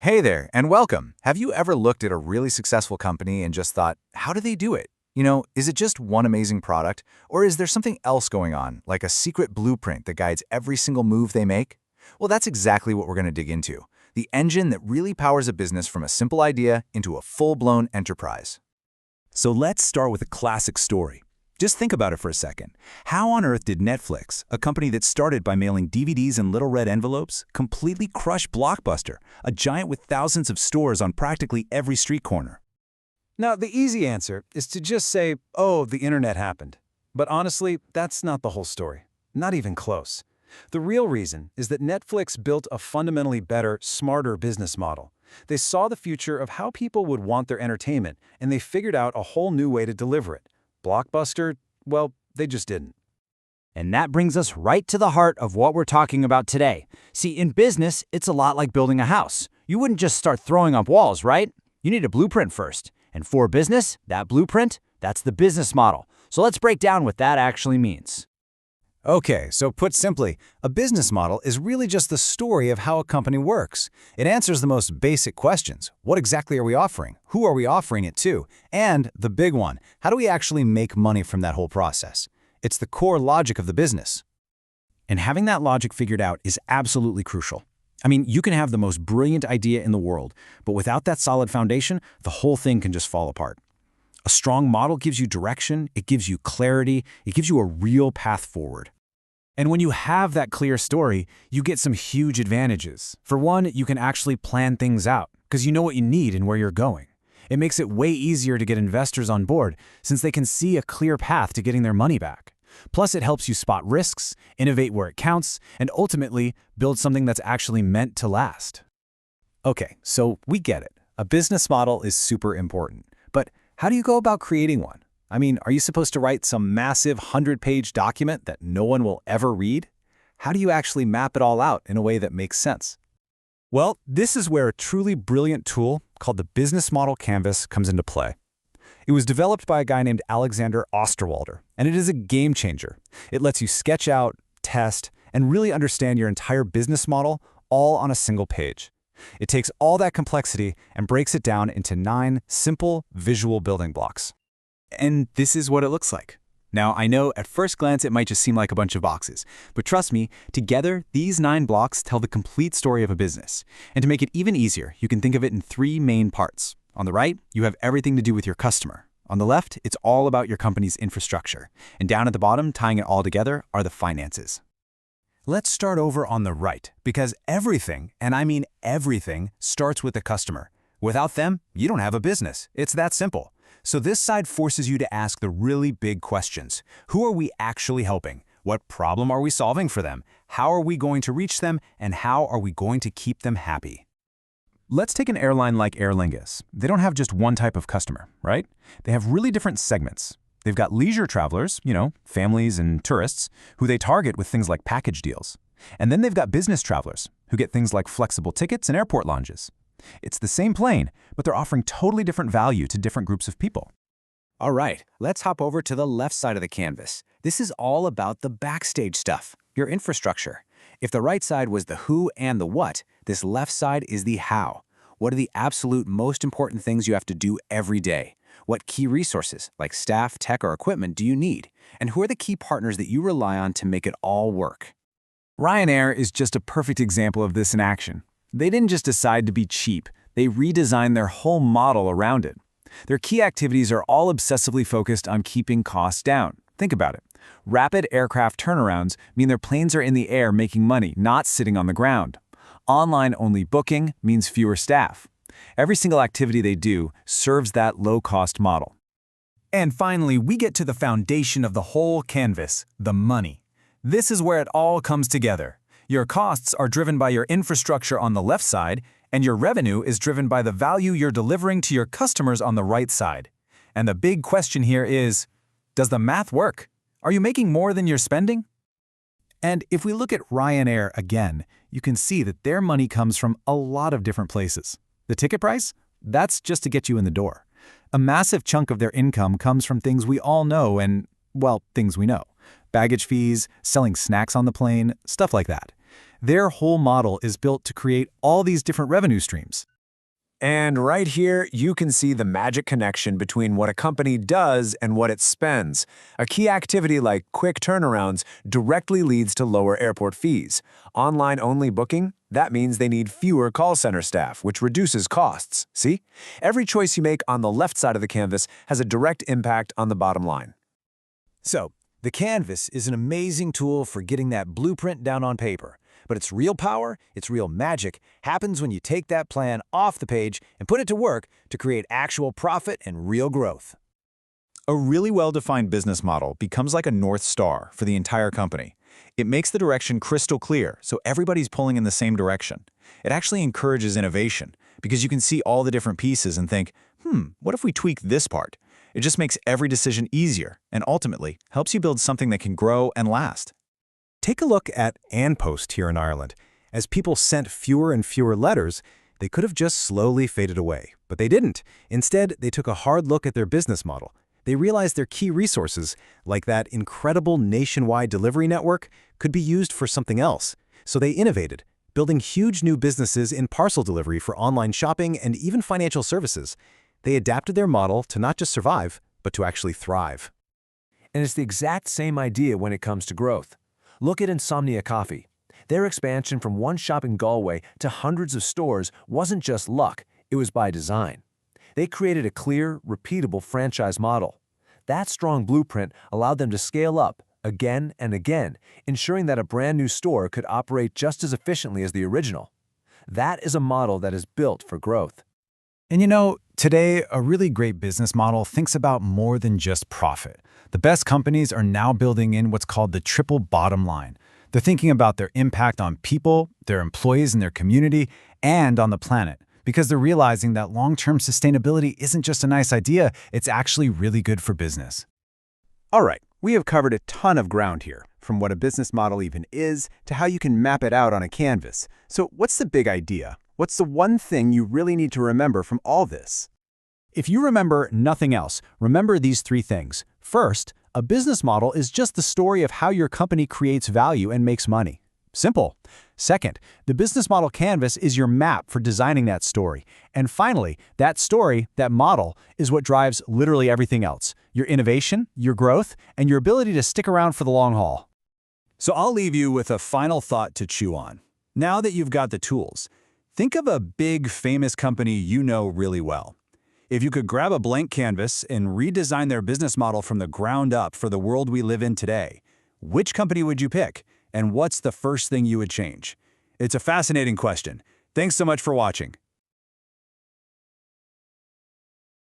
Hey there, and welcome. Have you ever looked at a really successful company and just thought, how do they do it? Is it just one amazing product, or is there something else going on, like a secret blueprint that guides every single move they make? Well, that's exactly what we're going to dig into. The engine that really powers a business from a simple idea into a full-blown enterprise. So let's start with a classic story. Just think about it for a second. How on earth did Netflix, a company that started by mailing DVDs in little red envelopes, completely crush Blockbuster, a giant with thousands of stores on practically every street corner? Now, the easy answer is to just say, oh, the internet happened. But honestly, that's not the whole story. Not even close. The real reason is that Netflix built a fundamentally better, smarter business model. They saw the future of how people would want their entertainment, and they figured out a whole new way to deliver it. Blockbuster, well, they just didn't. And that brings us right to the heart of what we're talking about today. See, in business, it's a lot like building a house. You wouldn't just start throwing up walls, right? You need a blueprint first. And for business, that blueprint, that's the business model. So let's break down what that actually means. Okay, so put simply, a business model is really just the story of how a company works. It answers the most basic questions. What exactly are we offering? Who are we offering it to? And the big one, how do we actually make money from that whole process? It's the core logic of the business. And having that logic figured out is absolutely crucial. I mean, you can have the most brilliant idea in the world, but without that solid foundation, the whole thing can just fall apart. A strong model gives you direction, it gives you clarity, it gives you a real path forward. And when you have that clear story, you get some huge advantages. For one, you can actually plan things out because you know what you need and where you're going. It makes it way easier to get investors on board since they can see a clear path to getting their money back. Plus, it helps you spot risks, innovate where it counts, and ultimately build something that's actually meant to last. Okay, so we get it. A business model is super important. But how do you go about creating one? I mean, are you supposed to write some massive 100-page document that no one will ever read? How do you actually map it all out in a way that makes sense? Well, this is where a truly brilliant tool called the Business Model Canvas comes into play. It was developed by a guy named Alexander Osterwalder, and it is a game changer. It lets you sketch out, test, and really understand your entire business model all on a single page. It takes all that complexity and breaks it down into 9 simple visual building blocks. And this is what it looks like. Now, I know at first glance it might just seem like a bunch of boxes, but trust me, together, these 9 blocks tell the complete story of a business. And to make it even easier, you can think of it in 3 main parts. On the right, you have everything to do with your customer. On the left, it's all about your company's infrastructure. And down at the bottom, tying it all together, are the finances. Let's start over on the right, because everything, and I mean everything, starts with the customer. Without them, you don't have a business. It's that simple. So this side forces you to ask the really big questions. Who are we actually helping? What problem are we solving for them? How are we going to reach them? And how are we going to keep them happy? Let's take an airline like Aer Lingus. They don't have just one type of customer, right? They have really different segments. They've got leisure travelers, families and tourists, who they target with things like package deals. And then they've got business travelers, who get things like flexible tickets and airport lounges. It's the same plane, but they're offering totally different value to different groups of people. All right, let's hop over to the left side of the canvas. This is all about the backstage stuff, your infrastructure. If the right side was the who and the what, this left side is the how. What are the absolute most important things you have to do every day? What key resources, like staff, tech, or equipment, do you need? And who are the key partners that you rely on to make it all work? Ryanair is just a perfect example of this in action. They didn't just decide to be cheap, they redesigned their whole model around it. Their key activities are all obsessively focused on keeping costs down. Think about it. Rapid aircraft turnarounds mean their planes are in the air making money, not sitting on the ground. Online-only booking means fewer staff. Every single activity they do serves that low-cost model. And finally, we get to the foundation of the whole canvas, the money. This is where it all comes together. Your costs are driven by your infrastructure on the left side, and your revenue is driven by the value you're delivering to your customers on the right side. And the big question here is, does the math work? Are you making more than you're spending? And if we look at Ryanair again, you can see that their money comes from a lot of different places. The ticket price? That's just to get you in the door. A massive chunk of their income comes from things we all know and, well, things we know. Baggage fees, selling snacks on the plane, stuff like that. Their whole model is built to create all these different revenue streams. And right here, you can see the magic connection between what a company does and what it spends. A key activity like quick turnarounds directly leads to lower airport fees. Online-only booking? That means they need fewer call center staff, which reduces costs. See? Every choice you make on the left side of the canvas has a direct impact on the bottom line. So, the canvas is an amazing tool for getting that blueprint down on paper. But its real power, its real magic, happens when you take that plan off the page and put it to work to create actual profit and real growth. A really well-defined business model becomes like a North Star for the entire company. It makes the direction crystal clear, so everybody's pulling in the same direction. It actually encourages innovation, because you can see all the different pieces and think, what if we tweak this part? It just makes every decision easier, and ultimately helps you build something that can grow and last. Take a look at An Post here in Ireland. As people sent fewer and fewer letters, they could have just slowly faded away. But they didn't. Instead, they took a hard look at their business model. They realized their key resources, like that incredible nationwide delivery network, could be used for something else. So they innovated, building huge new businesses in parcel delivery for online shopping and even financial services. They adapted their model to not just survive, but to actually thrive. And it's the exact same idea when it comes to growth. Look at Insomnia Coffee. Their expansion from one shop in Galway to hundreds of stores wasn't just luck, it was by design. They created a clear, repeatable franchise model. That strong blueprint allowed them to scale up again and again, ensuring that a brand new store could operate just as efficiently as the original. That is a model that is built for growth. And you know, today, a really great business model thinks about more than just profit. The best companies are now building in what's called the triple bottom line. They're thinking about their impact on people, their employees and their community, and on the planet, because they're realizing that long-term sustainability isn't just a nice idea, it's actually really good for business. All right, we have covered a ton of ground here, from what a business model even is to how you can map it out on a canvas. So what's the big idea? What's the one thing you really need to remember from all this? If you remember nothing else, remember these three things. First, a business model is just the story of how your company creates value and makes money. Simple. Second, the business model canvas is your map for designing that story. And finally, that story, that model, is what drives literally everything else. Your innovation, your growth, and your ability to stick around for the long haul. So I'll leave you with a final thought to chew on. Now that you've got the tools, think of a big, famous company you know really well. If you could grab a blank canvas and redesign their business model from the ground up for the world we live in today, which company would you pick? And what's the first thing you would change? It's a fascinating question. Thanks so much for watching.